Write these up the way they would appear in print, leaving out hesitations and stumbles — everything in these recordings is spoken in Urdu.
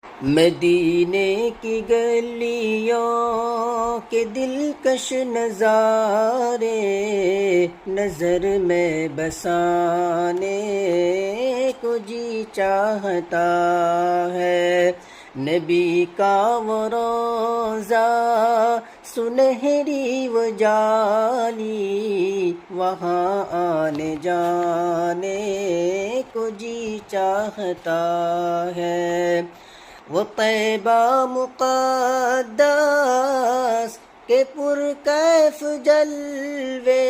مدینے کی گلیوں کے دلکش نظارے نظر میں بسانے کو جی چاہتا ہے، نبی کا وہ روضہ سنہری و جالی وہاں آنے جانے کو جی چاہتا ہے، وہ طیبہ مقدس کے پرکیف جلوے،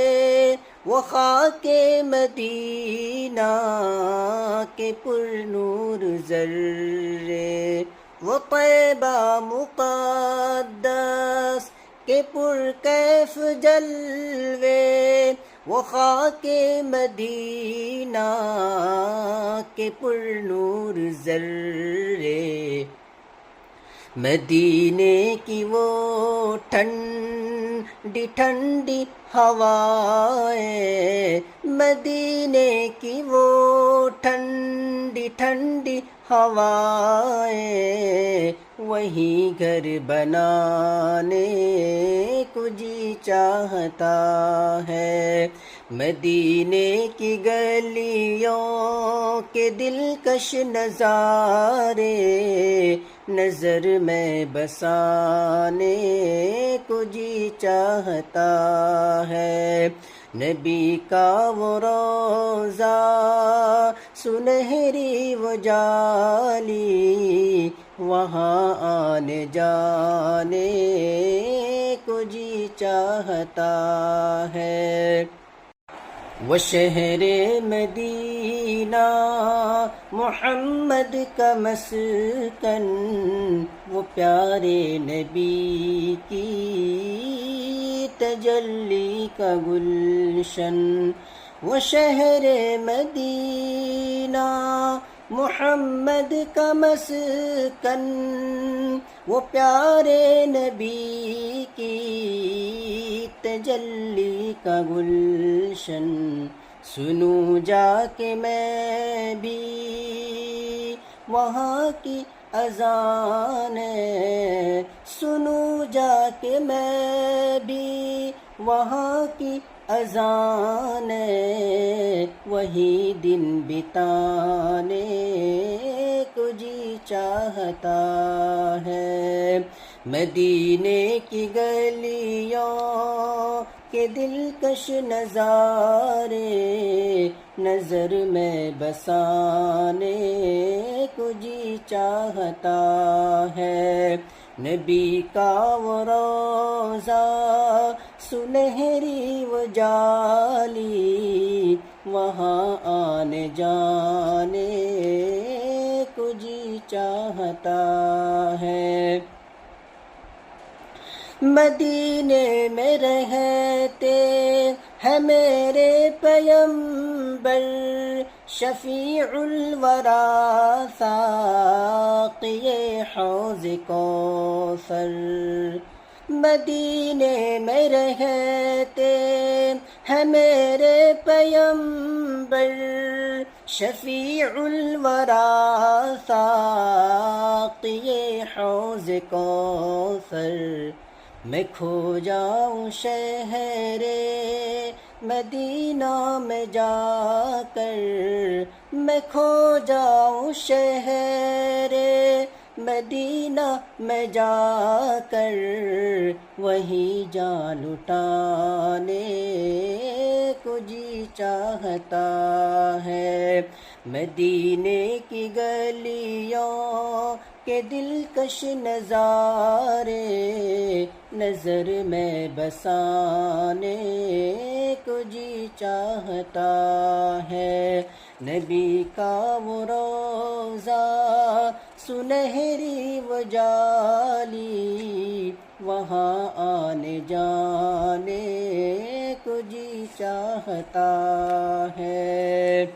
وہ خاک مدینہ کے پر نور ذرے، وہ طیبہ مقدس کے پرکیف جلوے، وہ خاک مدینہ کے پر نور ذرے، مدینے کی وہ ٹھنڈی ٹھنڈی ہوائیں، مدینے کی وہ ٹھنڈی ٹھنڈی ہوائیں، وہیں گھر بنانے کو جی چاہتا ہے، مدینے کی گلیوں کے دلکش نظارے نظر میں بسانے کو جی چاہتا ہے، نبی کا وہ روضہ سنہری و جالی وہاں آنے جانے کو جی چاہتا ہے، وہ شہر مدینہ محمد کا مسکن، وہ پیارے نبی کی تجلی کا گلشن، وہ شہر مدینہ محمد کا مسکن، وہ پیارے نبی کی تجلی کا گلشن، سنوں جا کے میں بھی وہاں کی اذانیں، سنوں جا کے میں بھی وہاں کی اذانیں، وہی دن بتانے کو جی چاہتا ہے، مدینے کی گلیوں کے دلکش نظارے نظر میں بسانے کو جی چاہتا ہے، نبی کا وہ روضہ سنہری و جالی وہاں آنے جانے کو جی چاہتا ہے، مدینے میں رہتے ہیں میرے پیمبر شفیع الورا ساقی حوض کوثر، مدینے میں رہتے ہیں میرے پیمبر شفیع الورا ساقی حوض کوثر، میں کھو جاؤں شہر مدینہ میں جا کر، میں کھو جاؤں شہر مدینہ میں جا کر، وہیں جان لٹانے کو جی چاہتا ہے، مدینے کی گلیوں کے دلکش نظارے نظر میں بسانے کو جی چاہتا ہے، نبی کا وہ روضہ سنہری و جالی وہاں آنے جانے کو جی چاہتا ہے،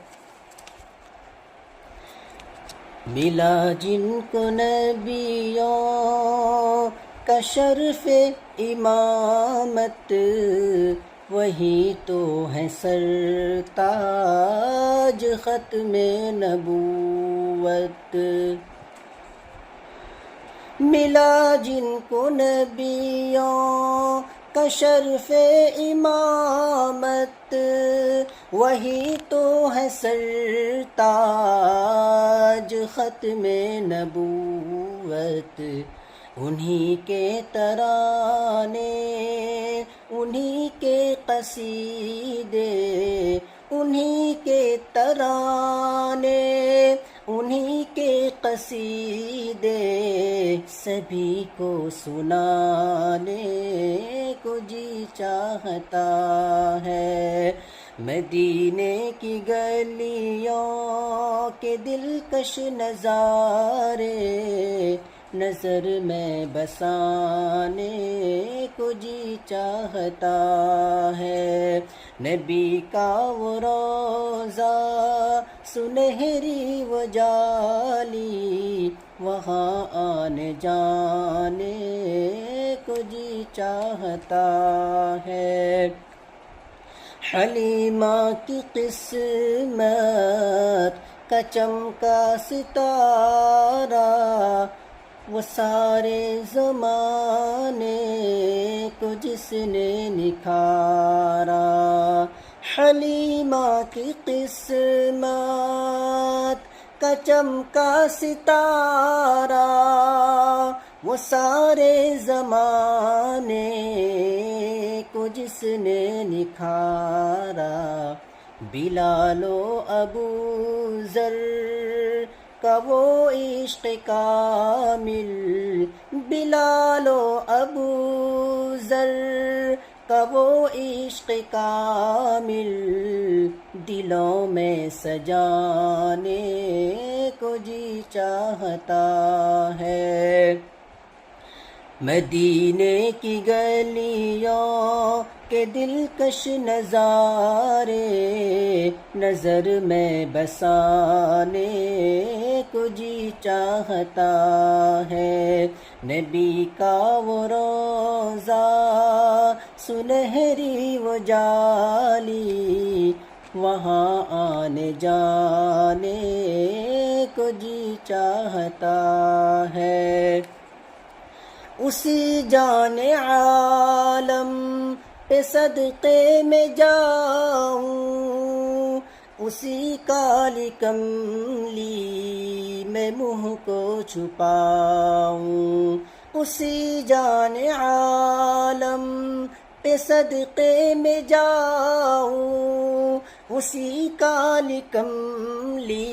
ملا جن کو نبیوں کا شرف امامت، وہی تو ہے سرتاج ختم نبوت، ملا جن کو نبیوں کا شرف امامت، وہی تو ہے سرتاج ختم نبوت، انہی کے ترانے، انہی کے قصیدے، انہی کے ترانے، انہی کے قصیدے، سبھی کو سنانے کو جی چاہتا ہے۔ مدینے کی گلیوں کے دلکش نظارے نظر میں بسانے کو جی چاہتا ہے۔ نبی کا وہ روضہ سنہری و جالی، وہاں آنے جانے کو جی چاہتا ہے۔ حلیمہ کی قسمت کا چمکا ستارہ، وہ سارے زمانے کو جس نے نکھارا۔ حلیمہ کی قسمت کا چمکا ستارہ، وہ سارے زمانے کو جس نے نکھارا۔ بلال و ابو ذر کا وہ عشق کامل، بلال و ابو ذر کا وہ عشق کامل، دلوں میں سجانے کو جی چاہتا ہے۔ مدینے کی گلیوں کے دلکش نظارے نظر میں بسانے کو جی چاہتا ہے۔ نبی کا وہ روضہ سنہری و جالی، وہاں آنے جانے کو جی چاہتا ہے۔ اسی جان عالم پہ صدقے میں جاؤں، اسی کالی کملی میں منہ کو چھپاؤں، اسی جان عالم پہ صدقے میں جاؤں، اسی کالی کملی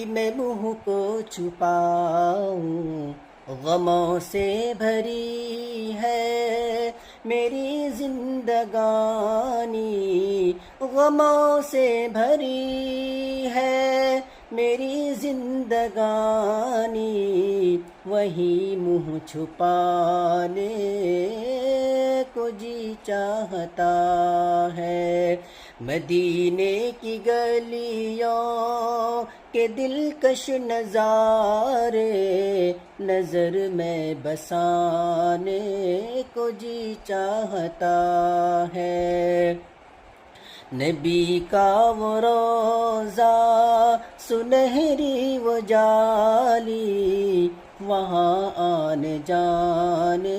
میں منہ کو چھپاؤں۔ غموں سے بھری ہے میری زندگانی، غموں سے بھری ہے میری زندگانی، وہی منہ چھپانے کو جی چاہتا ہے۔ مدینے کی گلیوں کے دلکش نظارے نظر میں بسانے کو جی چاہتا ہے۔ نبی کا وہ روضہ سنہری و جالی، وہاں آنے جانے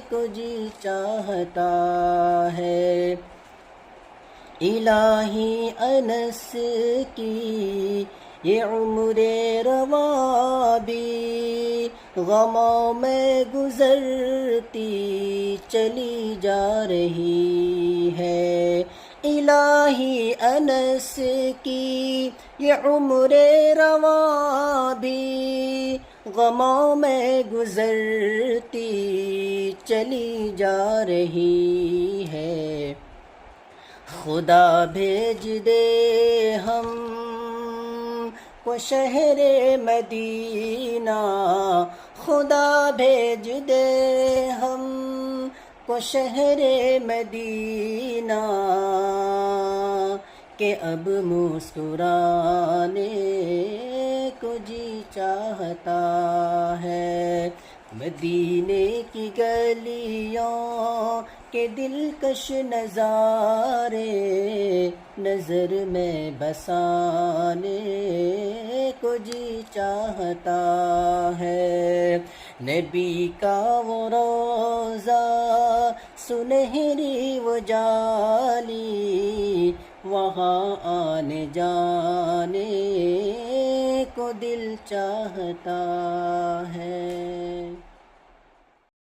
کو جی چاہتا ہے۔ الہی انس کی یہ عمر رواں بھی غموں میں گزرتی چلی جا رہی ہے۔ الہی انس کی یہ عمر رواں بھی غموں میں گزرتی چلی جا رہی ہے۔ خدا بھیج دے ہم کو شہر مدینہ، خدا بھیج دے ہم کو شہر مدینہ، کہ اب مسکرانے کو جی چاہتا ہے۔ مدینے کی گلیوں کہ دلکش نظارے نظر میں بسانے کو جی چاہتا ہے، نبی کا وہ روضہ سنہری وہ جالی، وہاں آنے جانے کو دل چاہتا ہے۔